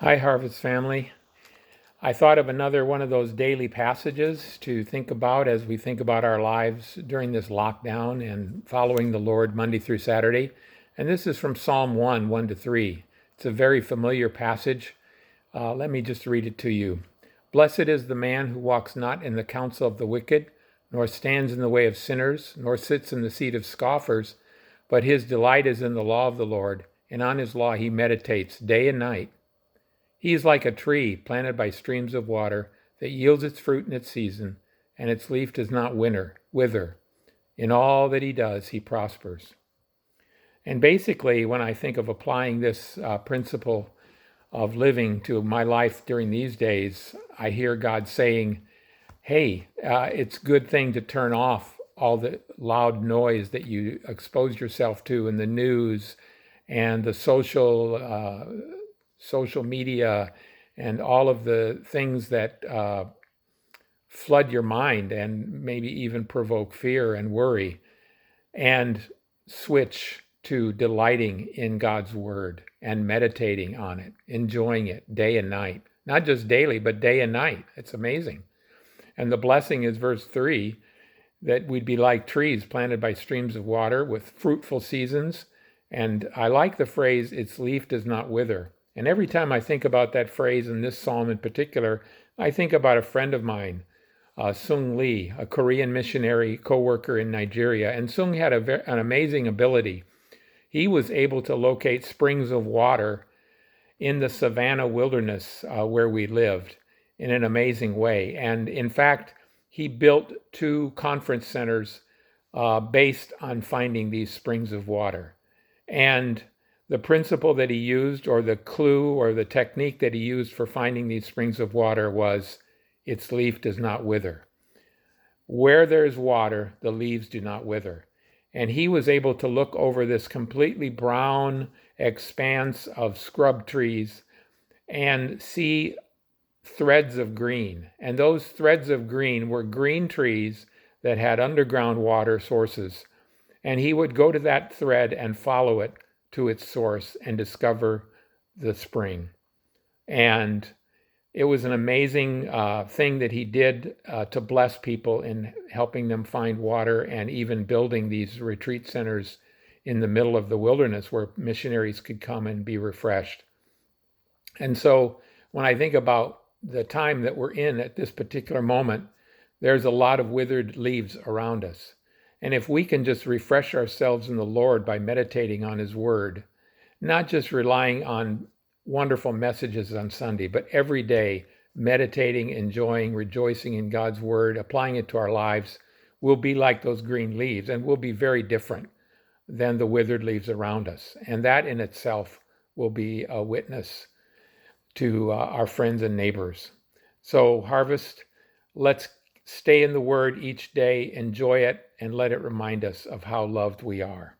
Hi, Harvest family. I thought of another one of those daily passages to think about as we think about our lives during this lockdown and following the Lord Monday through Saturday. And this is from Psalm 1, 1 to 3. It's a very familiar passage. Let me just read it to you. Blessed is the man who walks not in the counsel of the wicked, nor stands in the way of sinners, nor sits in the seat of scoffers, but his delight is in the law of the Lord, and on his law he meditates day and night. He is like a tree planted by streams of water that yields its fruit in its season, and its leaf does not wither. In all that he does, he prospers. And basically, when I think of applying this principle of living to my life during these days, I hear God saying, hey, it's a good thing to turn off all the loud noise that you expose yourself to in the news and the social media and all of the things that flood your mind and maybe even provoke fear and worry, and switch to delighting in God's word and meditating on it, enjoying it day and night. Not just daily, but day and night. It's amazing. And the blessing is verse 3, that we'd be like trees planted by streams of water with fruitful seasons. And I like the phrase, its leaf does not wither. And every time I think about that phrase in this psalm in particular, I think about a friend of mine, Sung Lee, a Korean missionary co-worker in Nigeria. And Sung had an amazing ability. He was able to locate springs of water in the savannah wilderness where we lived in an amazing way. And in fact, he built 2 conference centers based on finding these springs of water. And the principle that he used, or the clue or the technique that he used for finding these springs of water was, its leaf does not wither. Where there's water, the leaves do not wither. And he was able to look over this completely brown expanse of scrub trees and see threads of green. And those threads of green were green trees that had underground water sources. And he would go to that thread and follow it to its source and discover the spring. And it was an amazing thing that he did to bless people in helping them find water, and even building these retreat centers in the middle of the wilderness where missionaries could come and be refreshed. And so when I think about the time that we're in at this particular moment, there's a lot of withered leaves around us. And if we can just refresh ourselves in the Lord by meditating on his word, not just relying on wonderful messages on Sunday, but every day meditating, enjoying, rejoicing in God's word, applying it to our lives, we'll be like those green leaves, and we'll be very different than the withered leaves around us. And that in itself will be a witness to our friends and neighbors. So Harvest, let's stay in the word each day, enjoy it, and let it remind us of how loved we are.